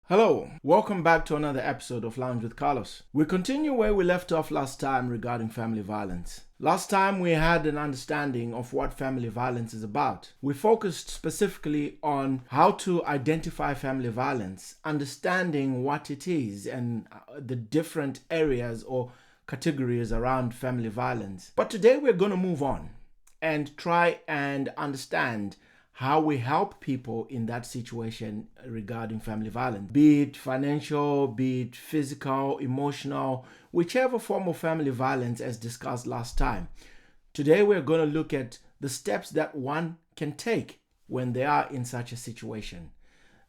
Hello, welcome back to another episode of Lounge with Carlos. We continue where we left off last time regarding family violence. Last time we had an understanding of what family violence is about. We focused specifically on how to identify family violence, understanding what it is and the different areas or categories around family violence. But today we're going to move on and try and understand how we help people in that situation regarding family violence, be it financial, be it physical, emotional, whichever form of family violence as discussed last time. Today we're going to look at the steps that one can take when they are in such a situation.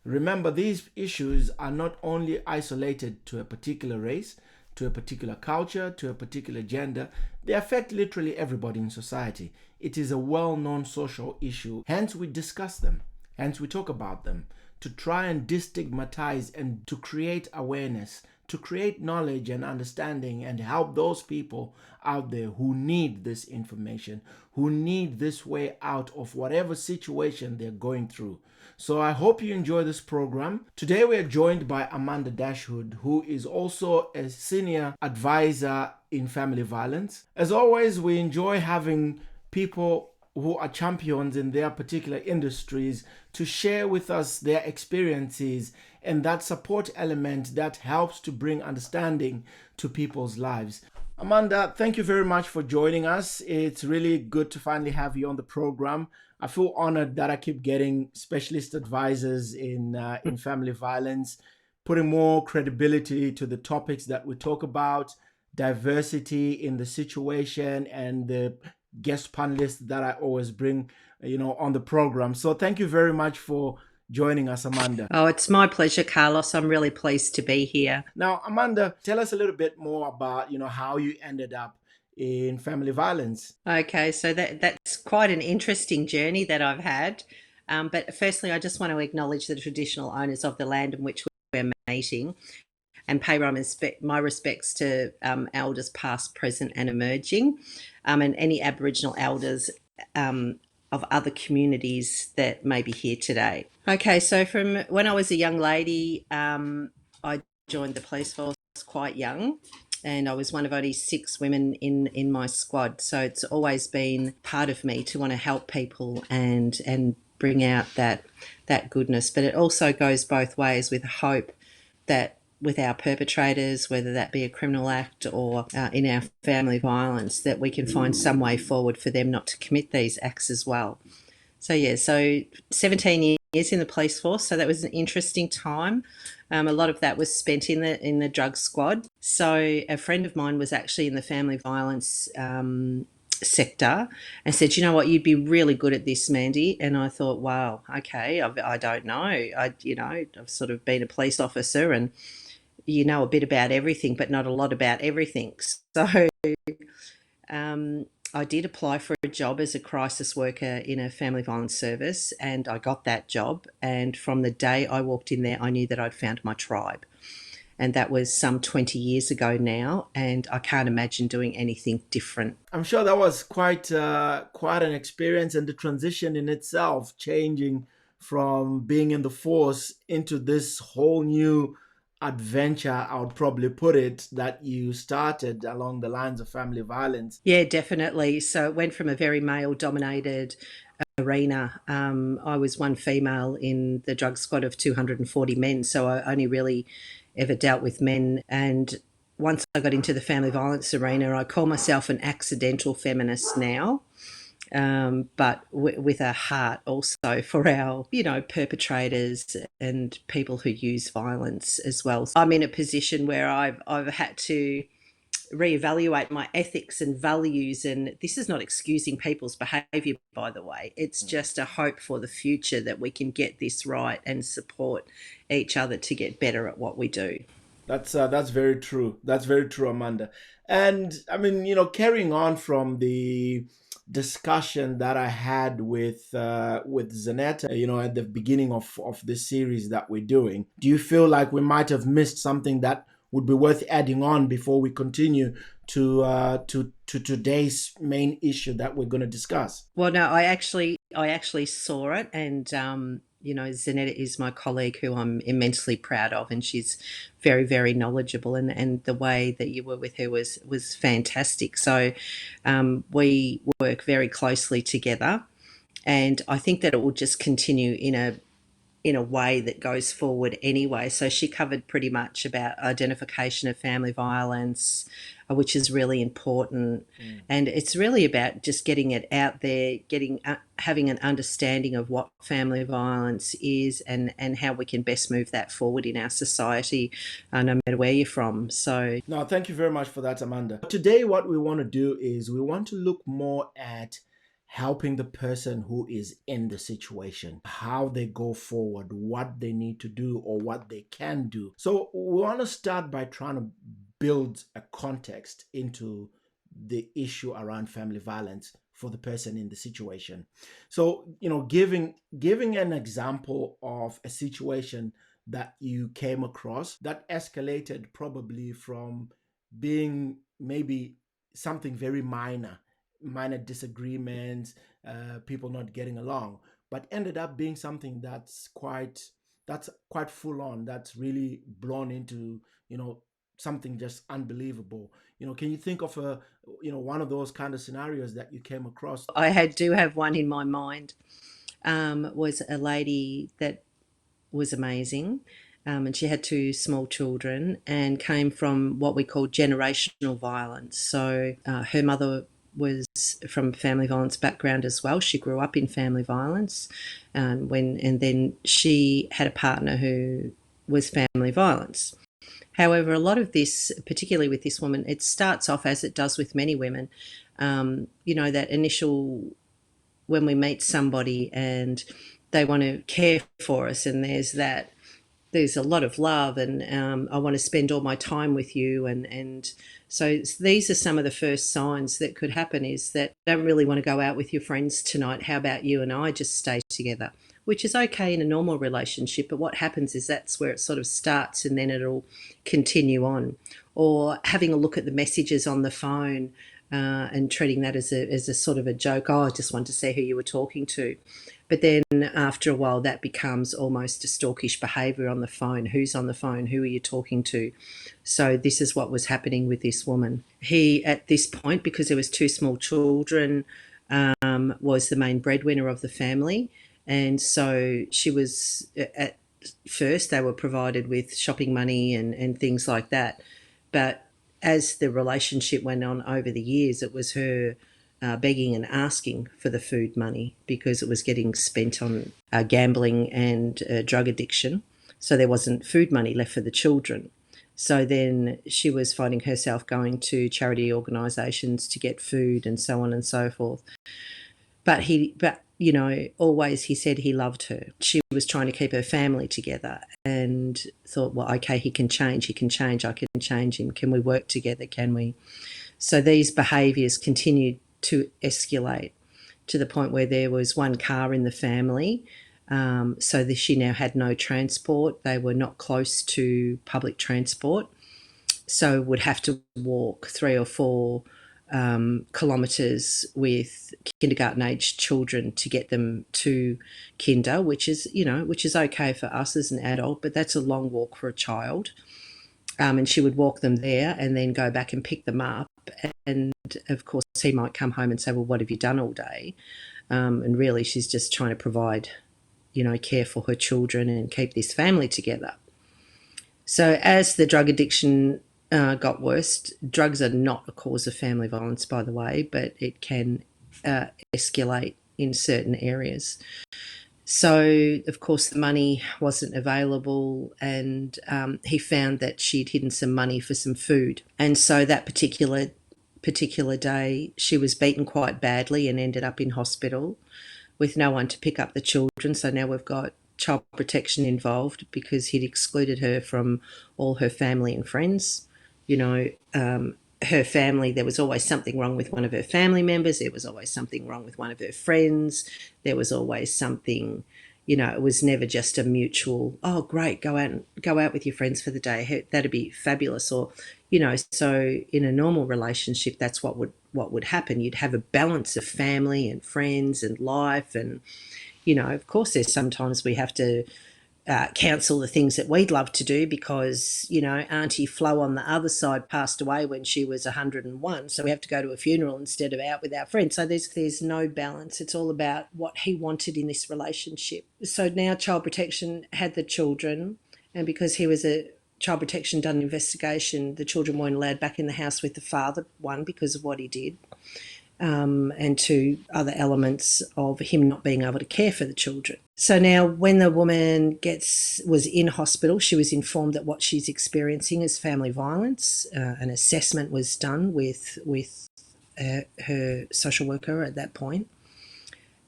Remember, these issues are not only isolated to a particular race, to a particular culture, to a particular gender. They affect literally everybody in society. It is a well-known social issue. Hence, we discuss them. Hence, we talk about them to try and destigmatize and to create awareness, to create knowledge and understanding and help those people out there who need this information, who need this way out of whatever situation they're going through. So I hope you enjoy this program. Today we are joined by Amanda Dashwood, who is also a senior advisor in family violence. As always, we enjoy having people who are champions in their particular industries to share with us their experiences and that support element that helps to bring understanding to people's lives. Amanda, thank you very much for joining us. It's really good to finally have you on the program. I feel honored that I keep getting specialist advisors in family violence, putting more credibility to the topics that we talk about, diversity in the situation, and the guest panelists that I always bring, on the program. So thank you very much for joining us, Amanda. Oh, it's my pleasure, Carlos. I'm really pleased to be here. Now, Amanda, tell us a little bit more about, how you ended up in family violence. Okay, so that's quite an interesting journey that I've had. But firstly, I just want to acknowledge the traditional owners of the land in which we're meeting and pay my respects to elders past, present and emerging, and any Aboriginal elders of other communities that may be here today. Okay, so from when I was a young lady, I joined the police force quite young, and I was one of only 6 women in my squad. So it's always been part of me to want to help people and bring out that goodness. But it also goes both ways, with hope that with our perpetrators, whether that be a criminal act or in our family violence, that we can find some way forward for them not to commit these acts as well. So 17 years in the police force, so that was an interesting time. A lot of that was spent in the drug squad. So a friend of mine was actually in the family violence sector and said, "You know what, you'd be really good at this, Mandy." And I thought, wow, okay, I don't know. I've sort of been a police officer and a bit about everything, but not a lot about everything. So I did apply for a job as a crisis worker in a family violence service, and I got that job. And from the day I walked in there, I knew that I'd found my tribe. And that was some 20 years ago now, and I can't imagine doing anything different. I'm sure that was quite an experience, and the transition in itself, changing from being in the force into this whole new adventure, I would probably put it, that you started along the lines of family violence. Yeah, definitely. So it went from a very male-dominated arena. I was one female in the drug squad of 240 men, so I only really ever dealt with men. And once I got into the family violence arena, I call myself an accidental feminist now, but with a heart also for our, perpetrators and people who use violence as well. I'm in a position where I've had to reevaluate my ethics and values, and this is not excusing people's behaviour, by the way. It's just a hope for the future that we can get this right and support each other to get better at what we do. That's very true. That's very true, Amanda. And I mean, carrying on from the discussion that I had with Zanetta, at the beginning of this series that we're doing, do you feel like we might have missed something that would be worth adding on before we continue to today's main issue that we're going to discuss? Well, no, I actually saw it, and Zanetta is my colleague who I'm immensely proud of, and she's very, very knowledgeable. And the way that you were with her was fantastic. So we work very closely together, and I think that it will just continue in a way that goes forward anyway. So she covered pretty much about identification of family violence, which is really important. And it's really about just getting it out there, having an understanding of what family violence is, and how we can best move that forward in our society, no matter where you're from. So No, thank you very much for that, Amanda. Today, what we want to do is we want to look more at helping the person who is in the situation, how they go forward, what they need to do or what they can do. So we want to start by trying to build a context into the issue around family violence for the person in the situation. So, giving an example of a situation that you came across that escalated probably from being maybe something very minor disagreements, people not getting along, but ended up being something that's quite full on, that's really blown into something just unbelievable. Can you think of one of those kind of scenarios that you came across? I do have one in my mind. Was a lady that was amazing. And she had two small children and came from what we call generational violence. So her mother was from a family violence background as well. She grew up in family violence, and then she had a partner who was family violence. However, a lot of this, particularly with this woman, it starts off as it does with many women. That initial, when we meet somebody and they want to care for us, and there's a lot of love, and I want to spend all my time with you, and so these are some of the first signs that could happen, is that I don't really want to go out with your friends tonight. How about you and I just stay together? Which is okay in a normal relationship, but what happens is that's where it sort of starts, and then it'll continue on. Or having a look at the messages on the phone, and treating that as a sort of a joke. Oh, I just wanted to see who you were talking to. But then after a while, that becomes almost a stalkish behaviour on the phone. Who's on the phone? Who are you talking to? So this is what was happening with this woman. He, at this point, because there was two small children, was the main breadwinner of the family. And so she was, at first, they were provided with shopping money and things like that. But as the relationship went on over the years, it was her begging and asking for the food money because it was getting spent on gambling and drug addiction. So there wasn't food money left for the children. So then she was finding herself going to charity organisations to get food and so on and so forth. But always he said he loved her. She was trying to keep her family together and thought, well, okay, he can change, I can change him. Can we work together? Can we? So these behaviours continued to escalate to the point where there was one car in the family. So she now had no transport. They were not close to public transport, so would have to walk 3 or 4 kilometres with kindergarten aged children to get them to kinder, which is okay for us as an adult, but that's a long walk for a child. And she would walk them there and then go back and pick them up. And of course, he might come home and say, well, what have you done all day? And really, she's just trying to provide, care for her children and keep this family together. So as the drug addiction got worse, drugs are not a cause of family violence, by the way, but it can escalate in certain areas. So, of course, the money wasn't available, and he found that she'd hidden some money for some food. And so that particular day, she was beaten quite badly and ended up in hospital with no one to pick up the children. So now we've got child protection involved because he'd excluded her from all her family and friends. Her family, there was always something wrong with one of her family members. There was always something wrong with one of her friends. There was always something, it was never just a mutual, oh, great, go out with your friends for the day. That'd be fabulous. Or, so in a normal relationship, that's what would happen. You'd have a balance of family and friends and life, and Of course, there's sometimes we have to cancel the things that we'd love to do because, Auntie Flo on the other side passed away when she was 101. So we have to go to a funeral instead of out with our friends. So there's no balance. It's all about what he wanted in this relationship. So now Child Protection had the children, and because he was a Child Protection done an investigation, the children weren't allowed back in the house with the father, one, because of what he did. And two, other elements of him not being able to care for the children. So now when the woman was in hospital, she was informed that what she's experiencing is family violence. An assessment was done with her social worker at that point.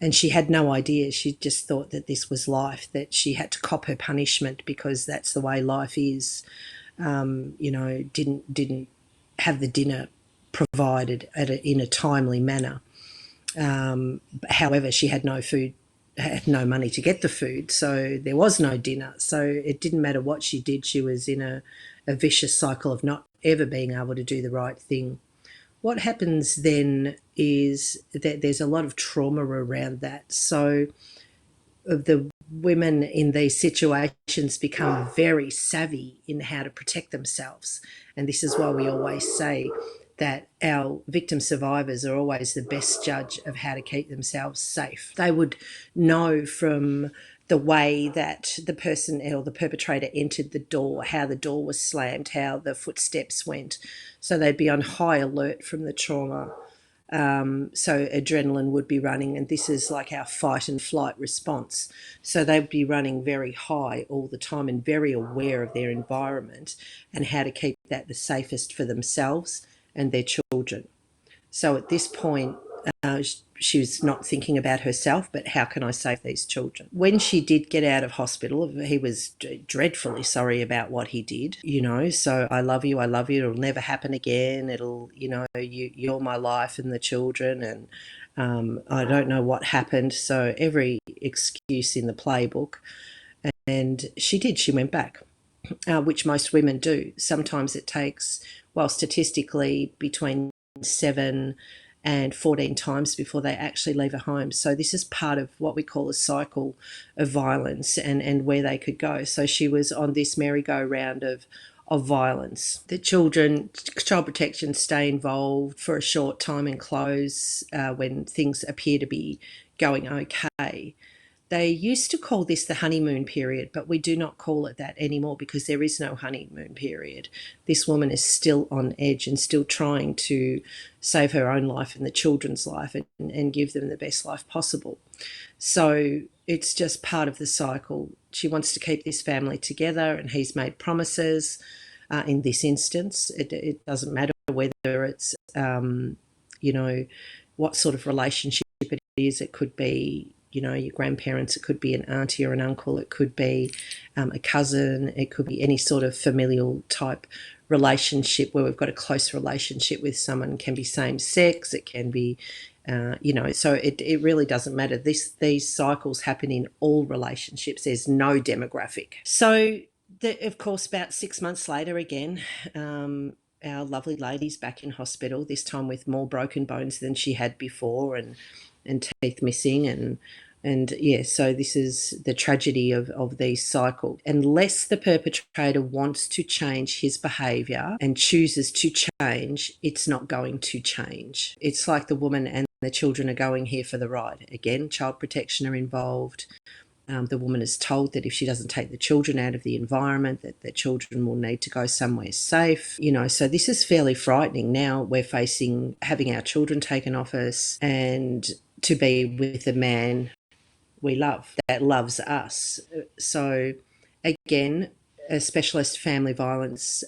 And she had no idea. She just thought that this was life, that she had to cop her punishment because that's the way life is. Didn't have the dinner provided in a timely manner. However, she had no food, had no money to get the food, so there was no dinner. So it didn't matter what she did. She was in a vicious cycle of not ever being able to do the right thing. What happens then is that there's a lot of trauma around that. So the women in these situations become very savvy in how to protect themselves. And this is why we always say that our victim survivors are always the best judge of how to keep themselves safe. They would know from the way that the person or the perpetrator entered the door, how the door was slammed, how the footsteps went. So they'd be on high alert from the trauma. So adrenaline would be running, and this is like our fight and flight response. So they'd be running very high all the time and very aware of their environment and how to keep that the safest for themselves and their children. So at this point, she was not thinking about herself, but how can I save these children? When she did get out of hospital, he was dreadfully sorry about what he did, so I love you, it'll never happen again, it'll, you're my life and the children, and I don't know what happened. So every excuse in the playbook. And she went back, which most women do. Sometimes it takes, well, statistically, between 7 and 14 times before they actually leave a home. So this is part of what we call a cycle of violence and where they could go. So she was on this merry-go-round of violence. The Child Protection stay involved for a short time and close when things appear to be going okay. They used to call this the honeymoon period, but we do not call it that anymore because there is no honeymoon period. This woman is still on edge and still trying to save her own life and the children's life and give them the best life possible. So it's just part of the cycle. She wants to keep this family together, and he's made promises. In this instance, it doesn't matter whether it's, what sort of relationship it is. It could be, your grandparents, it could be an auntie or an uncle, it could be a cousin, it could be any sort of familial type relationship where we've got a close relationship with someone. It can be same sex, it can be, so it really doesn't matter. These cycles happen in all relationships. There's no demographic. So, of course, about 6 months later, again, our lovely lady's back in hospital, this time with more broken bones than she had before, and teeth missing, and yeah, so this is the tragedy of these cycles. Unless the perpetrator wants to change his behaviour and chooses to change, it's not going to change. It's like the woman and the children are going here for the ride. Again, Child Protection are involved. The woman is told that if she doesn't take the children out of the environment, that the children will need to go somewhere safe. So this is fairly frightening. Now we're facing having our children taken off us and to be with a man we love, that loves us. So again, a specialist family violence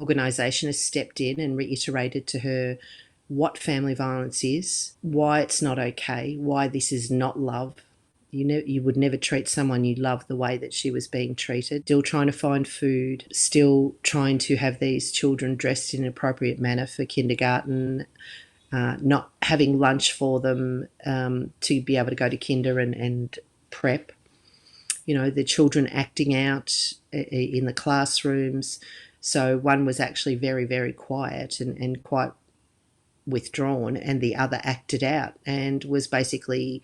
organisation has stepped in and reiterated to her what family violence is, why it's not okay, why this is not love. You would never treat someone you love the way that she was being treated. Still trying to find food, still trying to have these children dressed in an appropriate manner for kindergarten, not having lunch for them to be able to go to kinder and prep. The children acting out in the classrooms. So one was actually very, very quiet and quite withdrawn, and the other acted out and was basically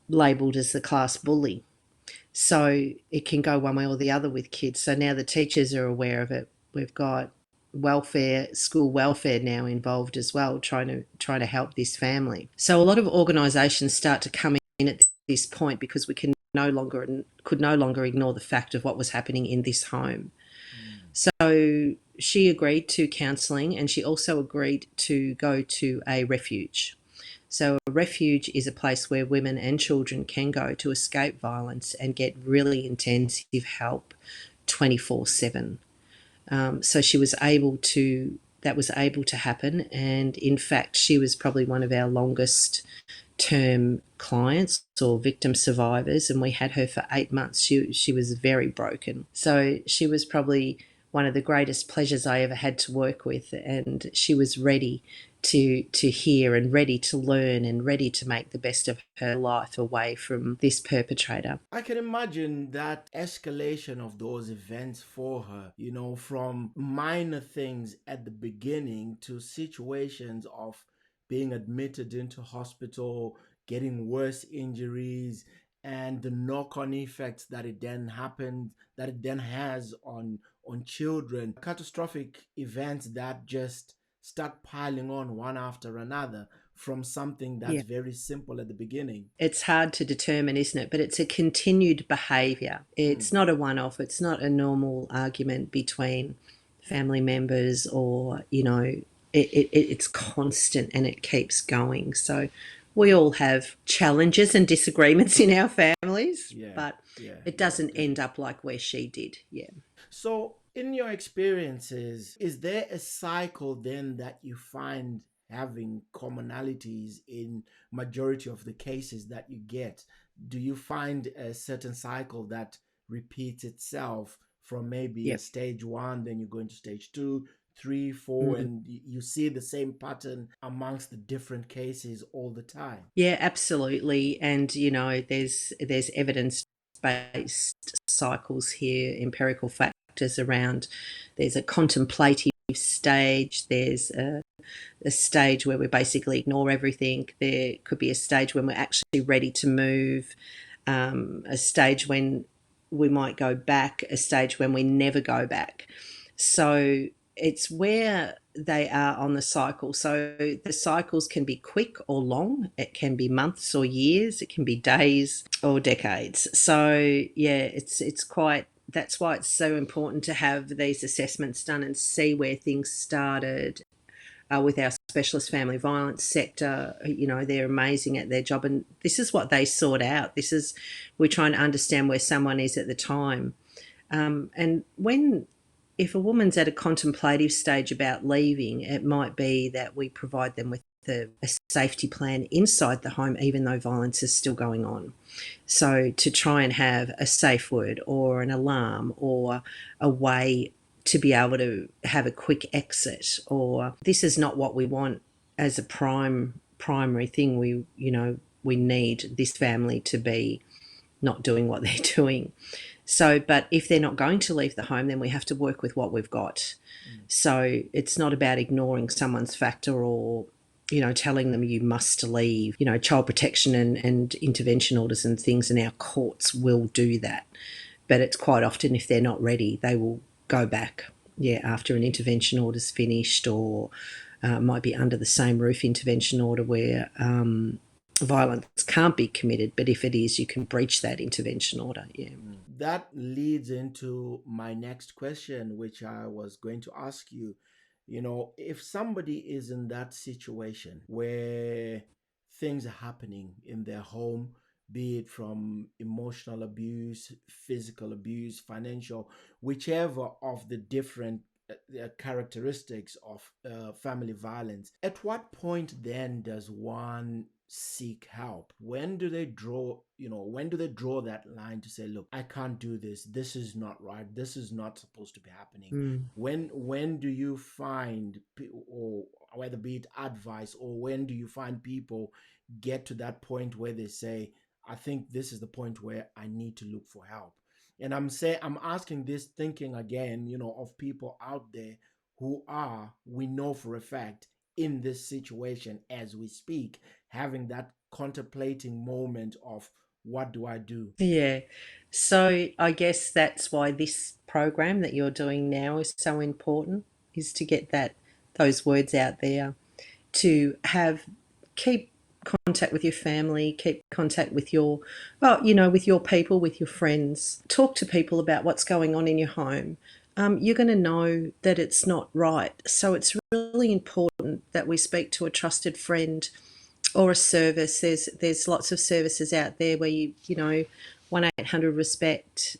labelled as the class bully. So it can go one way or the other with kids. So now the teachers are aware of it. We've got school welfare now involved as well, trying to help this family. So a lot of organisations start to come in at this point because we could no longer ignore the fact of what was happening in this home. So she agreed to counselling, and she also agreed to go to a refuge. So a refuge is a place where women and children can go to escape violence and get really intensive help 24/7. So that was able to happen. And in fact, she was probably one of our longest term clients or victim survivors, and we had her for 8 months. She was very broken. So she was probably one of the greatest pleasures I ever had to work with, and she was ready to hear and ready to learn and ready to make the best of her life away from this perpetrator. I can imagine that escalation of those events for her, from minor things at the beginning to situations of being admitted into hospital, getting worse injuries, and the knock-on effects that it then has on children. Catastrophic events that just start piling on one after another from something that's Yeah. very simple at the beginning. It's hard to determine, isn't it? But it's a continued behaviour. It's not a one off, it's not a normal argument between family members or, it's constant and it keeps going. So we all have challenges and disagreements in our families, Yeah, but yeah, it yeah, doesn't end definitely. up like where she did. Yeah. So, in your experiences, is there a cycle then that you find having commonalities in majority of the cases that you get? Do you find a certain cycle that repeats itself from maybe a Yep. stage one, then you go into stage two, three, four, Mm. and you see the same pattern amongst the different cases all the time? Yeah, absolutely. And there's evidence based cycles here, empirical factors around. There's a contemplative stage. There's a stage where we basically ignore everything. There could be a stage when we're actually ready to move. A stage when we might go back. A stage when we never go back. So it's where they are on the cycle. So the cycles can be quick or long. It can be months or years. It can be days or decades. So yeah, it's quite. That's why it's so important to have these assessments done and see where things started. With our specialist family violence sector, they're amazing at their job, and this is what they sort out. We're trying to understand where someone is at the time, and if a woman's at a contemplative stage about leaving, it might be that we provide them with a safety plan inside the home, even though violence is still going on. So to try and have a safe word or an alarm or a way to be able to have a quick exit, or this is not what we want as a primary thing. We need this family to be not doing what they're doing. So, but if they're not going to leave the home, then we have to work with what we've got. So it's not about ignoring someone's factor or, telling them you must leave. Child protection and intervention orders and things, and our courts will do that. But it's quite often if they're not ready, they will go back, after an intervention order's finished, or might be under the same roof intervention order where violence can't be committed, but if it is, you can breach that intervention order. Yeah. That leads into my next question, which I was going to ask you. If somebody is in that situation where things are happening in their home, be it from emotional abuse, physical abuse, financial, whichever of the different characteristics of family violence, at what point then does one seek help? When do they draw that line to say, look, I can't do this, this is not right, this is not supposed to be happening? Mm. When do you find or whether be it advice, or when do you find people get to that point where they say, I think this is the point where I need to look for help? And I'm asking this thinking again, of people out there who are, we know for a fact, in this situation as we speak, having that contemplating moment of what do I do? Yeah. So I guess that's why this program that you're doing now is so important, is to get those words out there, to keep contact with your family, keep contact with with your people, with your friends. Talk to people about what's going on in your home. You're going to know that it's not right. So it's really important that we speak to a trusted friend or a service. There's lots of services out there where you know 1-800-RESPECT.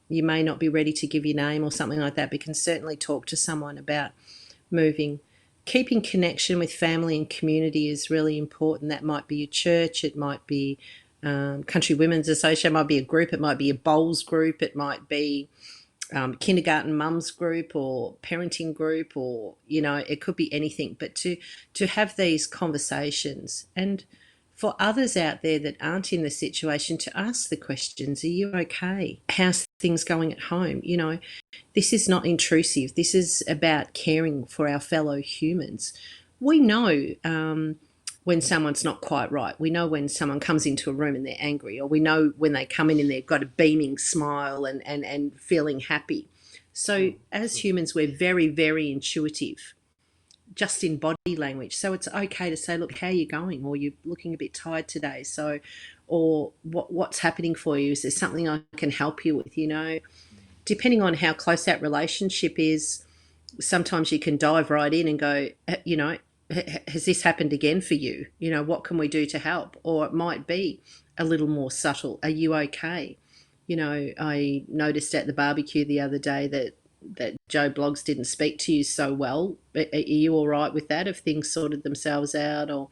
You may not be ready to give your name or something like that, but you can certainly talk to someone about moving. Keeping connection with family and community is really important. That might be your church, it might be Country Women's Association, it might be a group, it might be a bowls group, it might be kindergarten mums group or parenting group, or it could be anything. But to have these conversations, and for others out there that aren't in the situation, to ask the questions: are you okay? How's things going at home? This is not intrusive. This is about caring for our fellow humans. We know when someone's not quite right. We know when someone comes into a room and they're angry, or we know when they come in and they've got a beaming smile and feeling happy. So as humans, we're very, very intuitive, just in body language. So it's okay to say, look, how are you going? Or you're looking a bit tired today. So, or what's happening for you? Is there something I can help you with? Depending on how close that relationship is, sometimes you can dive right in and go, has this happened again for you? What can we do to help? Or it might be a little more subtle. Are you okay? I noticed at the barbecue the other day that Joe Bloggs didn't speak to you so well. Are you all right with that? Have things sorted themselves out? Or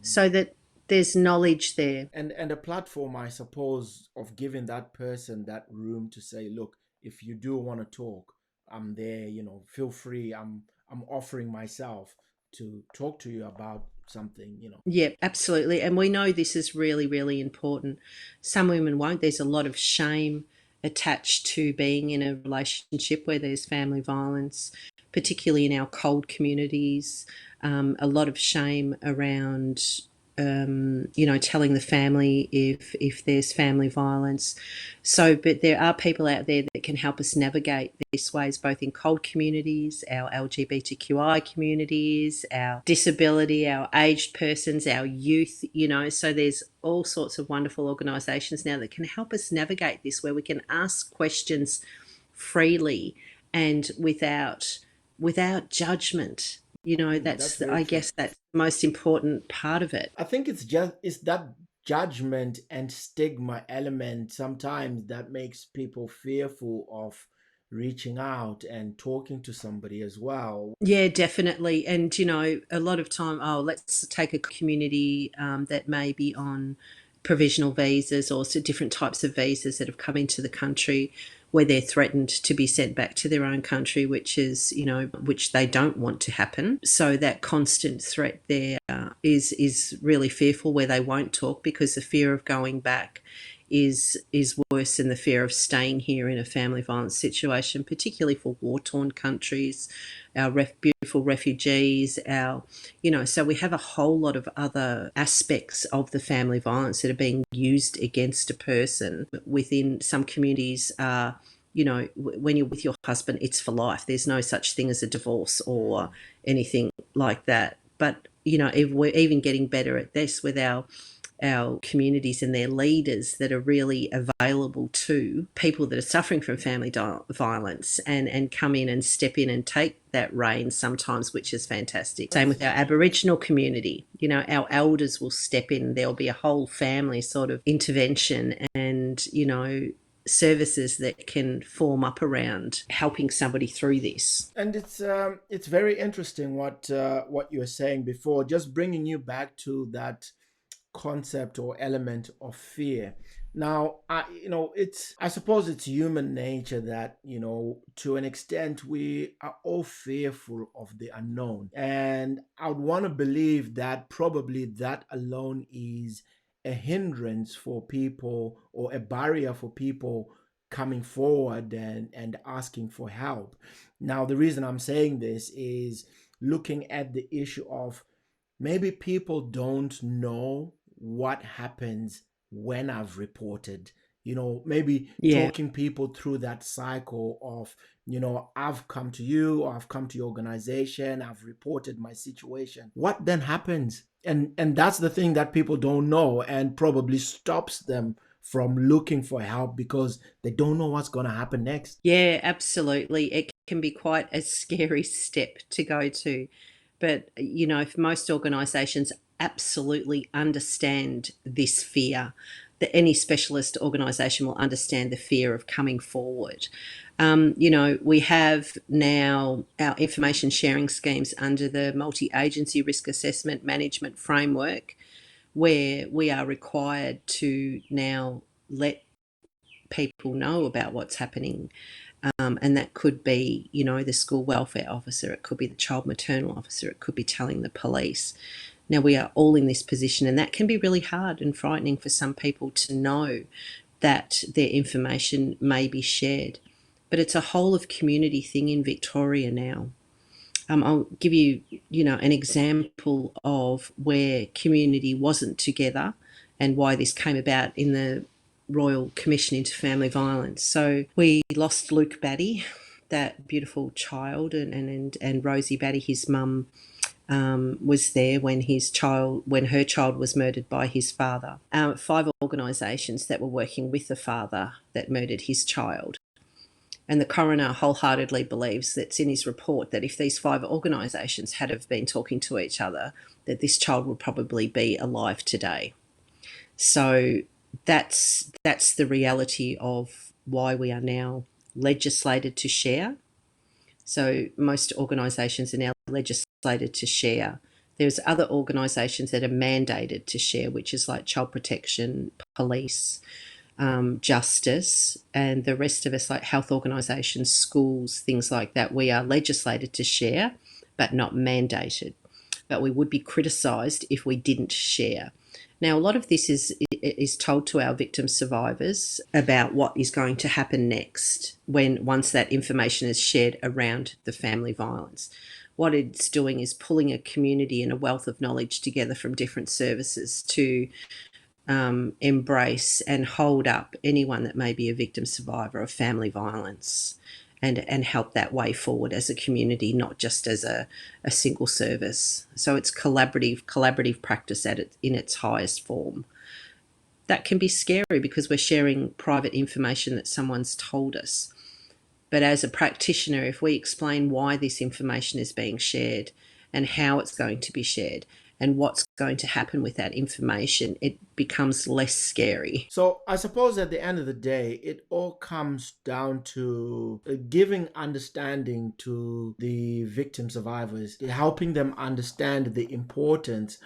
so that there's knowledge there. And a platform, I suppose, of giving that person that room to say, look, if you do want to talk, I'm there, feel free. I'm offering myself to talk to you about something. Yeah, absolutely. And we know this is really, really important. Some women won't. There's a lot of shame attached to being in a relationship where there's family violence, particularly in our cold communities. A lot of shame around, telling the family if there's family violence. So, but there are people out there that can help us navigate these ways, both in cold communities, our LGBTQI communities, our disability, our aged persons, our youth, so there's all sorts of wonderful organisations now that can help us navigate this, where we can ask questions freely and without judgment. I guess that's the most important part of it. I think it's that judgment and stigma element sometimes that makes people fearful of reaching out and talking to somebody as well. Yeah, definitely. And, a lot of time, let's take a community that may be on provisional visas, or so different types of visas that have come into the country, where they're threatened to be sent back to their own country, which they don't want to happen. So that constant threat there is really fearful, where they won't talk because the fear of going back is worse than the fear of staying here in a family violence situation, particularly for war-torn countries, our beautiful refugees, so we have a whole lot of other aspects of the family violence that are being used against a person. Within some communities, when you're with your husband, it's for life. There's no such thing as a divorce or anything like that. But, if we're even getting better at this with our communities and their leaders that are really available to people that are suffering from family violence, and come in and step in and take that reign sometimes, which is fantastic. Same with our Aboriginal community. Our elders will step in. There'll be a whole family sort of intervention and, services that can form up around helping somebody through this. And it's very interesting what you were saying before, just bringing you back to that concept or element of fear. Now, I suppose it's human nature that, to an extent, we are all fearful of the unknown. And I would want to believe that probably that alone is a hindrance for people, or a barrier for people coming forward and asking for help. Now, the reason I'm saying this is looking at the issue of maybe people don't know what happens when I've reported, maybe Yeah. talking people through that cycle of, I've come to you, or I've come to your organization, I've reported my situation. What then happens? And that's the thing that people don't know, and probably stops them from looking for help, because they don't know what's going to happen next. Yeah, absolutely. It can be quite a scary step to go to. But, if most organisations absolutely understand this fear, that any specialist organisation will understand the fear of coming forward. We have now our information sharing schemes under the multi agency risk assessment management framework, where we are required to now let people know about what's happening. And that could be, the school welfare officer, it could be the child maternal officer, it could be telling the police. Now, we are all in this position, and that can be really hard and frightening for some people to know that their information may be shared. But it's a whole of community thing in Victoria now. I'll give you, an example of where community wasn't together and why this came about in the Royal Commission into Family Violence. So we lost Luke Batty, that beautiful child, and Rosie Batty, his mum, was there when her child was murdered by his father. 5 organisations that were working with the father that murdered his child. And the coroner wholeheartedly believes, that's in his report, that if these 5 organisations had have been talking to each other, that this child would probably be alive today. So that's the reality of why we are now legislated to share. So most organisations are now legislated to share. There's other organisations that are mandated to share, which is like child protection, police, justice, and the rest of us, like health organisations, schools, things like that. We are legislated to share, but not mandated. But we would be criticised if we didn't share. Now, a lot of this is told to our victim survivors about what is going to happen next once that information is shared around the family violence. What it's doing is pulling a community and a wealth of knowledge together from different services to embrace and hold up anyone that may be a victim survivor of family violence, and help that way forward as a community, not just as a single service. So it's collaborative practice in its highest form. That can be scary because we're sharing private information that someone's told us. But as a practitioner, if we explain why this information is being shared and how it's going to be shared and what's going to happen with that information, it becomes less scary. So I suppose at the end of the day, it all comes down to giving understanding to the victim survivors, helping them understand the importance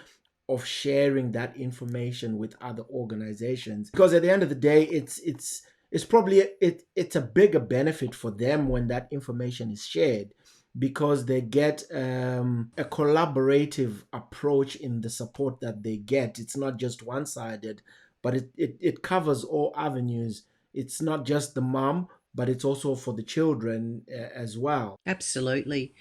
of sharing that information with other organizations. Because at the end of the day, it's probably it's a bigger benefit for them when that information is shared, because they get a collaborative approach in the support that they get. It's not just one-sided, but it covers all avenues. It's not just the mom, but it's also for the children as well. Absolutely.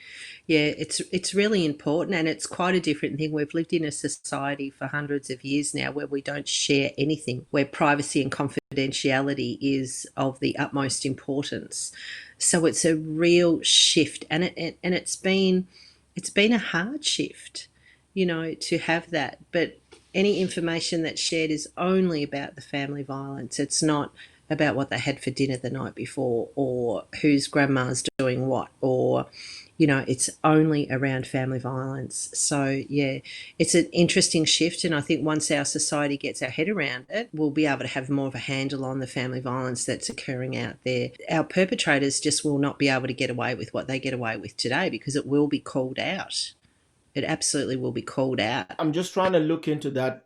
Yeah, it's really important, and it's quite a different thing. We've lived in a society for hundreds of years now where we don't share anything, where privacy and confidentiality is of the utmost importance. So it's a real shift, and it's been a hard shift, to have that. But any information that's shared is only about the family violence. It's not about what they had for dinner the night before, or whose grandma's doing what, or it's only around family violence. So yeah, it's an interesting shift, and I think once our society gets our head around it, we'll be able to have more of a handle on the family violence that's occurring out there. Our perpetrators just will not be able to get away with what they get away with today, because it will be called out. It absolutely will be called out. I'm just trying to look into that,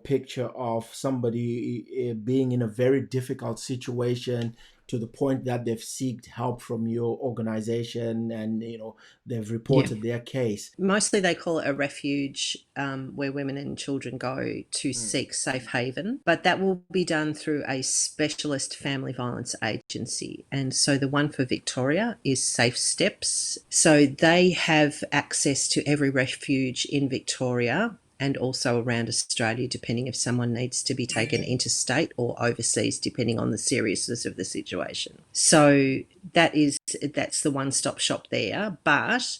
picture of somebody being in a very difficult situation, to the point that they've sought help from your organization, and they've Yeah. reported their case. Mostly they call it a refuge, where women and children go to seek safe haven, but that will be done through a specialist family violence agency. And so the one for Victoria is Safe Steps. So they have access to every refuge in Victoria, and also around Australia, depending if someone needs to be taken interstate or overseas, depending on the seriousness of the situation. So that's the one-stop shop there. But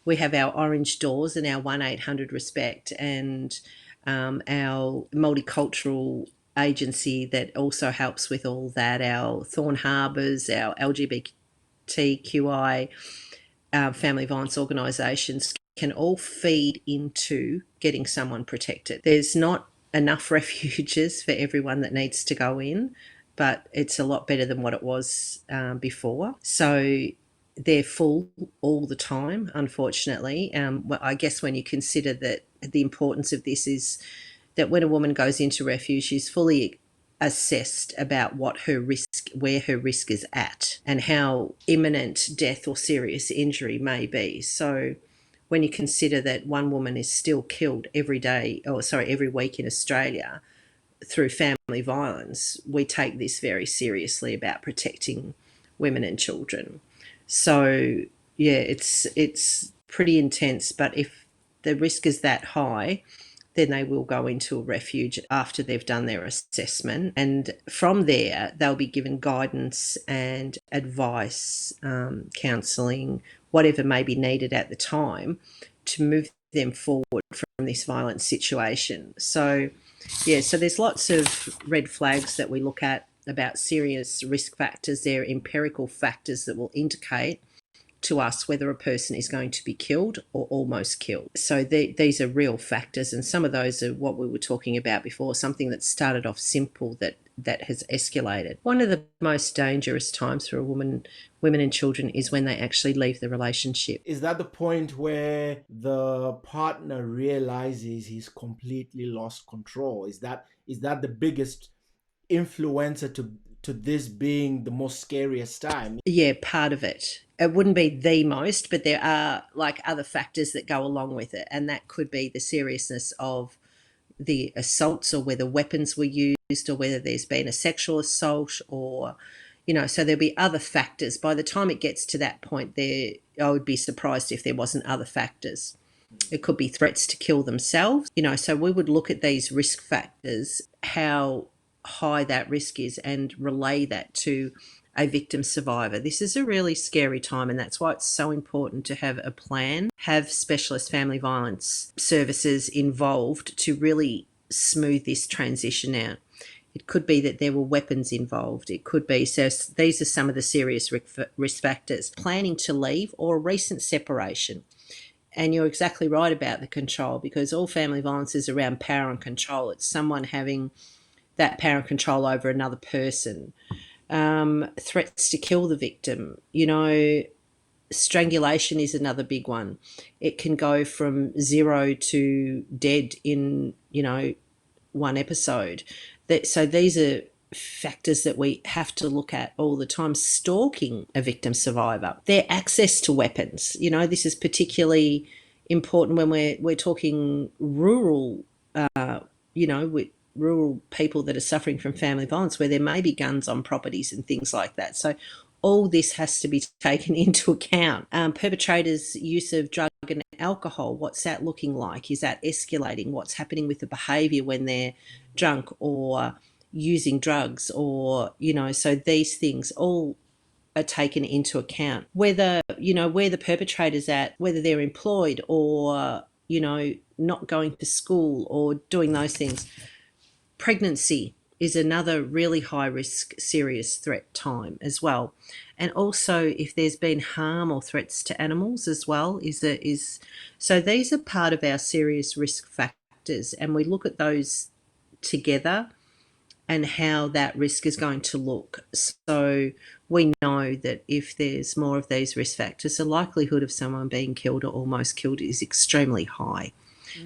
we have our orange doors and our 1-800 Respect, and our multicultural agency that also helps with all that, our Thorn Harbours, our LGBTQI family violence organisations can all feed into getting someone protected. There's not enough refuges for everyone that needs to go in, but it's a lot better than what it was before. So they're full all the time, unfortunately. I guess when you consider that the importance of this is that when a woman goes into refuge, she's fully assessed about where her risk is at, and how imminent death or serious injury may be. So when you consider that one woman is still killed every week in Australia through family violence, we take this very seriously about protecting women and children. So yeah, it's pretty intense, but if the risk is that high, then they will go into a refuge after they've done their assessment. And from there, they'll be given guidance and advice, counselling, whatever may be needed at the time to move them forward from this violent situation. So, yeah, so there's lots of red flags that we look at about serious risk factors. They're empirical factors that will indicate to us whether a person is going to be killed or almost killed. So these are real factors, and some of those are what we were talking about before, something that started off simple that has escalated. One of the most dangerous times for women and children is when they actually leave the relationship. Is that the point where the partner realizes he's completely lost control? Is that the biggest influencer to this being the most scariest time? Yeah, part of it. It wouldn't be the most, but there are like other factors that go along with it, and that could be the seriousness of the assaults, or whether weapons were used, or whether there's been a sexual assault, or so there'll be other factors. By the time it gets to that point, I would be surprised if there wasn't other factors. It could be threats to kill themselves, so we would look at these risk factors, how high that risk is, and relay that to a victim survivor. This is a really scary time, and that's why it's so important to have a plan, have specialist family violence services involved to really smooth this transition out. It could be that there were weapons involved. It could be, so these are some of the serious risk factors. Planning to leave or a recent separation. And you're exactly right about the control, because all family violence is around power and control. It's someone having that power and control over another person. Threats to kill the victim. Strangulation is another big one. It can go from 0 to dead in, one episode. So these are factors that we have to look at all the time. Stalking a victim survivor, their access to weapons. This is particularly important when we're talking rural, with rural people that are suffering from family violence, where there may be guns on properties and things like that. So all this has to be taken into account. Perpetrators' use of drug and alcohol, what's that looking like? Is that escalating? What's happening with the behaviour when they're drunk or using drugs, or, so these things all are taken into account. Whether, where the perpetrator's at, whether they're employed or, not going to school or doing those things. Pregnancy is another really high risk, serious threat time as well. And also if there's been harm or threats to animals as well, so these are part of our serious risk factors, and we look at those together and how that risk is going to look. So we know that if there's more of these risk factors, the likelihood of someone being killed or almost killed is extremely high.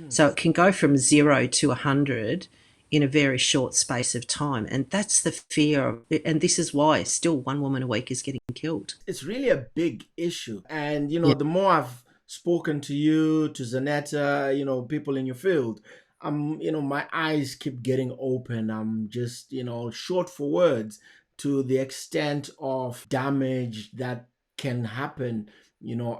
So it can go from 0 to 100 in a very short space of time. And that's the fear of it. And this is why still one woman a week is getting killed. It's really a big issue. And, the more I've spoken to you, to Zanetta, people in your field, my eyes keep getting open. I'm just, short for words to the extent of damage that can happen,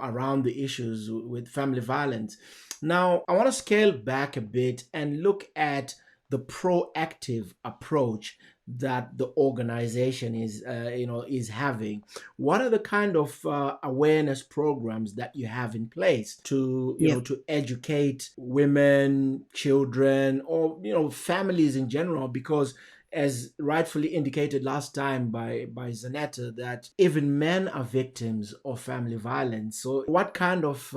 around the issues with family violence. Now, I want to scale back a bit and look at the proactive approach that the organization is having. What are the kind of awareness programs that you have in place to Yep. to educate women, children, or families in general? Because as rightfully indicated last time by Zanetta, that even men are victims of family violence. So, what kind of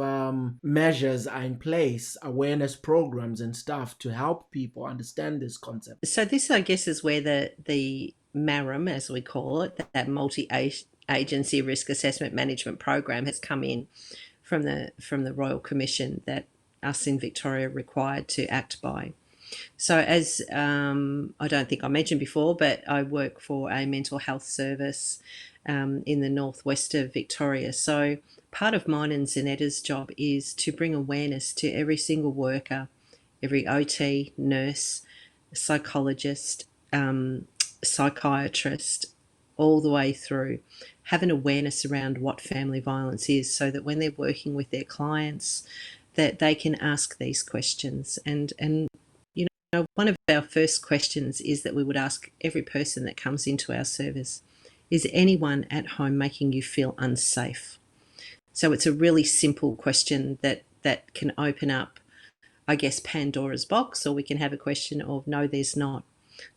measures are in place, awareness programs and stuff, to help people understand this concept? So this, I guess, is where the MARAM, as we call it, that multi-agency risk assessment management program, has come in from the Royal Commission that us in Victoria are required to act by. So, as I don't think I mentioned before, but I work for a mental health service in the northwest of Victoria. So, part of mine and Zanetta's job is to bring awareness to every single worker, every OT, nurse, psychologist, psychiatrist, all the way through, have an awareness around what family violence is, so that when they're working with their clients, that they can ask these questions. And one of our first questions is that we would ask every person that comes into our service, is anyone at home making you feel unsafe? So it's a really simple question that can open up, I guess, Pandora's box, or we can have a question of no, there's not.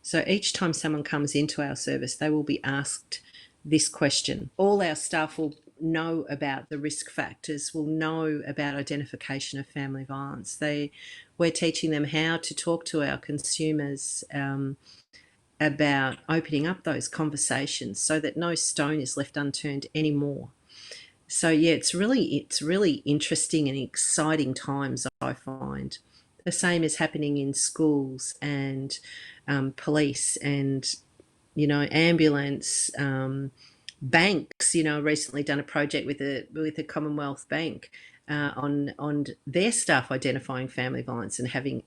So each time someone comes into our service, they will be asked this question. All our staff will know about the risk factors, will know about identification of family violence. We're teaching them how to talk to our consumers about opening up those conversations so that no stone is left unturned anymore. So yeah, it's really interesting and exciting times, I find. The same is happening in schools and police and ambulance, banks. Recently done a project with the Commonwealth Bank on their staff identifying family violence and having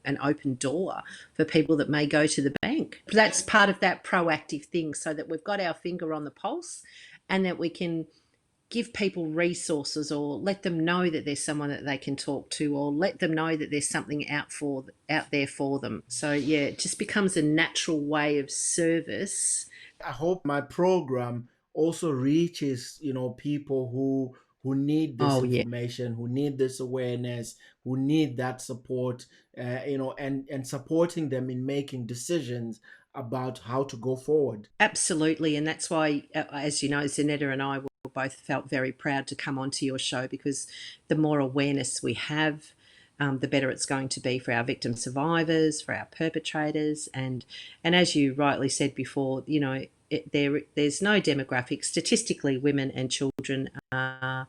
an open door for people that may go to the bank. That's part of that proactive thing, so that we've got our finger on the pulse, and that we can give people resources, or let them know that there's someone that they can talk to, or let them know that there's something out there for them. So yeah, it just becomes a natural way of service. I hope my program also reaches, people who need this Oh yeah, information, who need this awareness, who need that support, and supporting them in making decisions about how to go forward. absolutely. And that's why, as you know, Zanetta and I were both felt very proud to come onto your show, because the more awareness we have, the better it's going to be for our victim survivors, for our perpetrators, and as you rightly said before, there's no demographic. Statistically, women and children are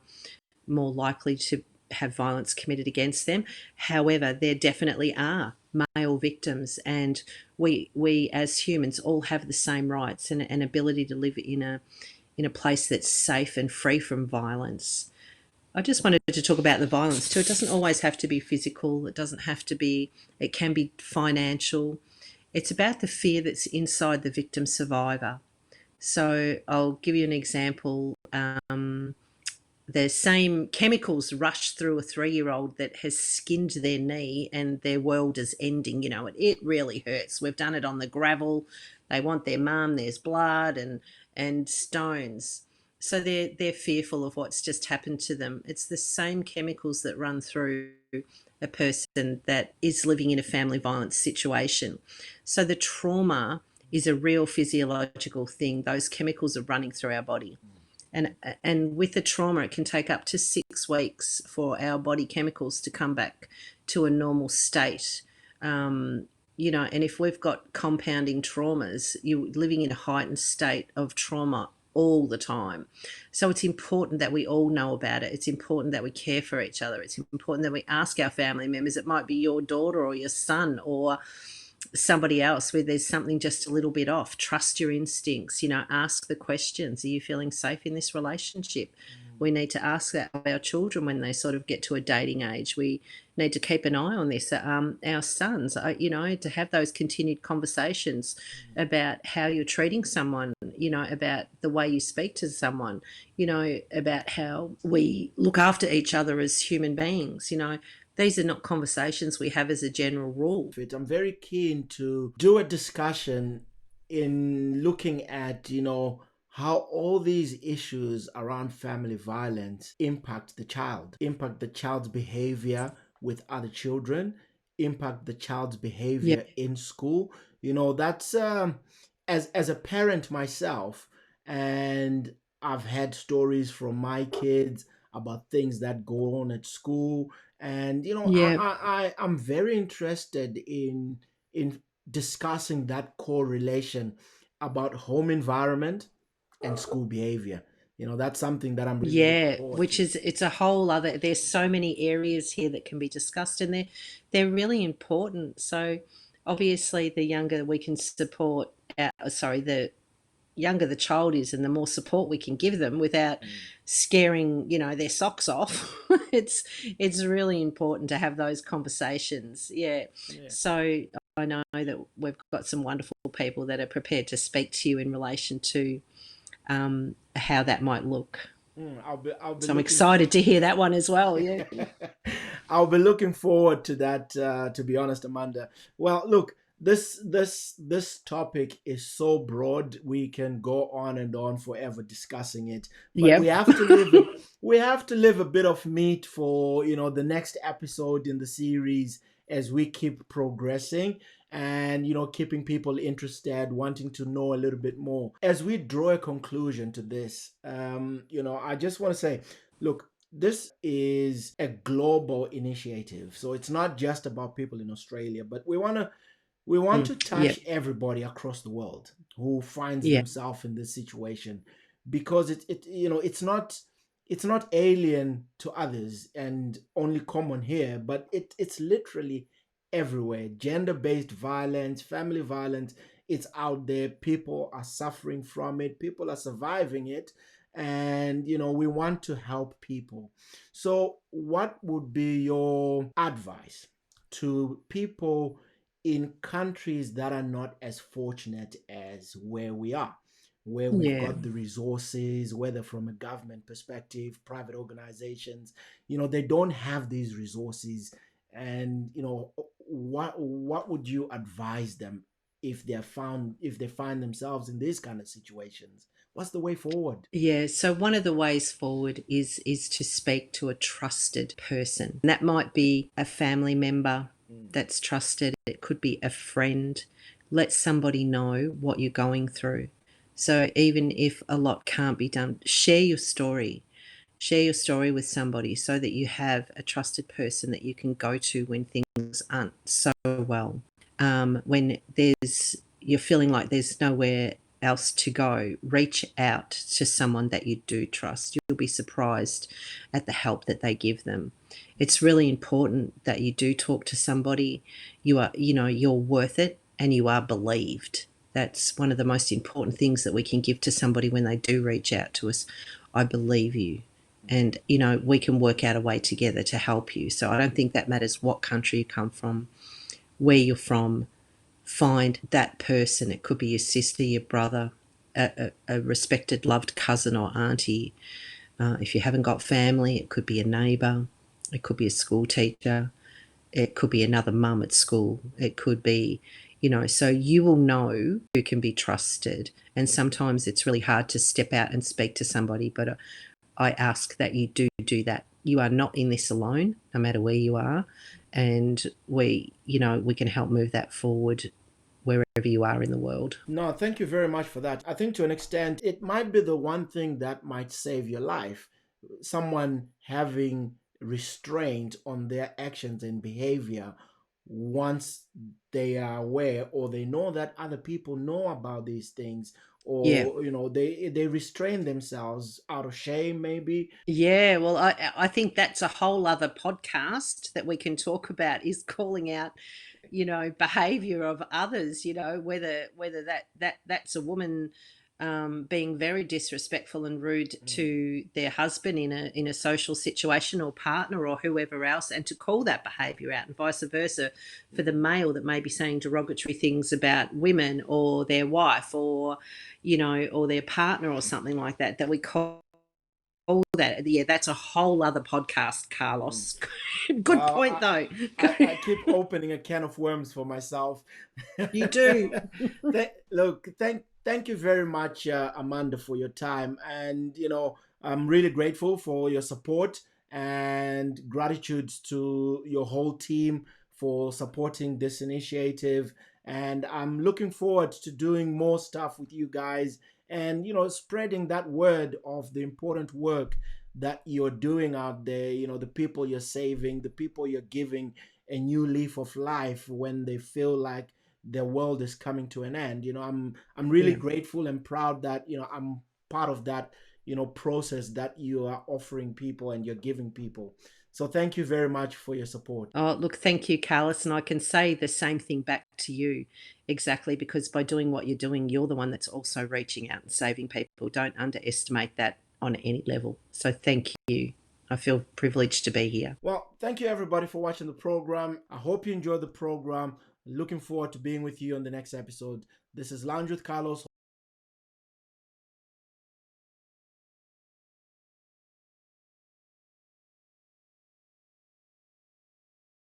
more likely to have violence committed against them. However, there definitely are male victims, and we as humans all have the same rights and an ability to live in a place that's safe and free from violence. I just wanted to talk about the violence too. It doesn't always have to be physical. It doesn't have to be. It can be financial. It's about the fear that's inside the victim survivor. So I'll give you an example. The same chemicals rush through a 3-year-old that has skinned their knee and their world is ending. It really hurts. We've done it on the gravel. They want their mum. There's blood and stones. So they're fearful of what's just happened to them. It's the same chemicals that run through a person that is living in a family violence situation. So the trauma is a real physiological thing. Those chemicals are running through our body. And with the trauma, it can take up to 6 weeks for our body chemicals to come back to a normal state. And if we've got compounding traumas, you're living in a heightened state of trauma all the time. So it's important that we all know about it. It's important that we care for each other. It's important that we ask our family members. It might be your daughter or your son or somebody else where there's something just a little bit off. Trust your instincts. Ask the questions. Are you feeling safe in this relationship? we need to ask that of our children when they sort of get to a dating age. We need to keep an eye on this. Our sons, to have those continued conversations about how you're treating someone, about the way you speak to someone, about how we look after each other as human beings. These are not conversations we have as a general rule. I'm very keen to do a discussion in looking at, how all these issues around family violence impact the child's behavior with other children, impact the child's Yeah. behavior in school. That's as a parent myself, and I've had stories from my kids about things that go on at school, and Yeah. I'm very interested in discussing that correlation about home environment and school behavior. That's something that I'm really looking Yeah, forward which to. is it's a whole other, there's so many areas here that can be discussed, and they're really important. So obviously the younger we can support the younger the child is and the more support we can give them without scaring, their socks off. it's really important to have those conversations. Yeah. Yeah. So I know that we've got some wonderful people that are prepared to speak to you in relation to how that might look. I'll be So I'm looking excited to hear that one as well. Yeah. I'll be looking forward to that. To be honest, Amanda. Well, look, this topic is so broad. We can go on and on forever discussing it, but we Yep. have to leave it. We have to leave a bit of meat for the next episode in the series as we keep progressing, and keeping people interested, wanting to know a little bit more. As we draw a conclusion to this, I just want to say, look, this is a global initiative, so it's not just about people in Australia, but we want to Yep. touch everybody across the world who finds Yeah. themselves in this situation, because it's not alien to others and only common here, but it's literally everywhere. Gender-based violence, family violence, it's out there. People are suffering from it, people are surviving it, and we want to help people. So what would be your advice to people in countries that are not as fortunate as where we are, where we've Yeah. got the resources, whether from a government perspective, private organizations, they don't have these resources, and what would you advise them if they find themselves in these kind of situations? What's the way forward? Yeah, so one of the ways forward is to speak to a trusted person. That might be a family member that's trusted. It could be a friend. Let somebody know what you're going through. So even if a lot can't be done, share your story. Share your story with somebody so that you have a trusted person that you can go to when things aren't so well. When you're feeling like there's nowhere else to go, reach out to someone that you do trust. You'll be surprised at the help that they give them. It's really important that you do talk to somebody. You're worth it and you are believed. That's one of the most important things that we can give to somebody when they do reach out to us. I believe you. And, we can work out a way together to help you. So I don't think that matters what country you come from, where you're from. Find that person. It could be your sister, your brother, a respected, loved cousin or auntie. If you haven't got family, it could be a neighbour. It could be a school teacher. It could be another mum at school. It could be, so you will know who can be trusted. And sometimes it's really hard to step out and speak to somebody, but I ask that you do that. You are not in this alone, no matter where you are. And we can help move that forward wherever you are in the world. No, thank you very much for that. I think to an extent, it might be the one thing that might save your life. Someone having restraint on their actions and behavior once they are aware, or they know that other people know about these things, Yeah. or they restrain themselves out of shame, maybe. Yeah, well, I think that's a whole other podcast that we can talk about, is calling out, behavior of others, whether that's a woman being very disrespectful and rude to their husband in a social situation, or partner, or whoever else, and to call that behaviour out, and vice versa for the male that may be saying derogatory things about women or their wife, or or their partner or something like that, that we call that. Yeah, that's a whole other podcast, Carlos. Good Well, point, though. I keep opening a can of worms for myself. You do. Thank you very much, Amanda, for your time. And, I'm really grateful for your support, and gratitude to your whole team for supporting this initiative. And I'm looking forward to doing more stuff with you guys, and, spreading that word of the important work that you're doing out there, the people you're saving, the people you're giving a new leaf of life when they feel like their world is coming to an end. I'm really Yeah. grateful and proud that, I'm part of that, process that you are offering people and you're giving people. So thank you very much for your support. Oh, look, thank you, Carlos. And I can say the same thing back to you, exactly, because by doing what you're doing, you're the one that's also reaching out and saving people. Don't underestimate that on any level. So thank you. I feel privileged to be here. Well, thank you everybody for watching the program. I hope you enjoyed the program. Looking forward to being with you on the next episode. This is Lounge with Carlos.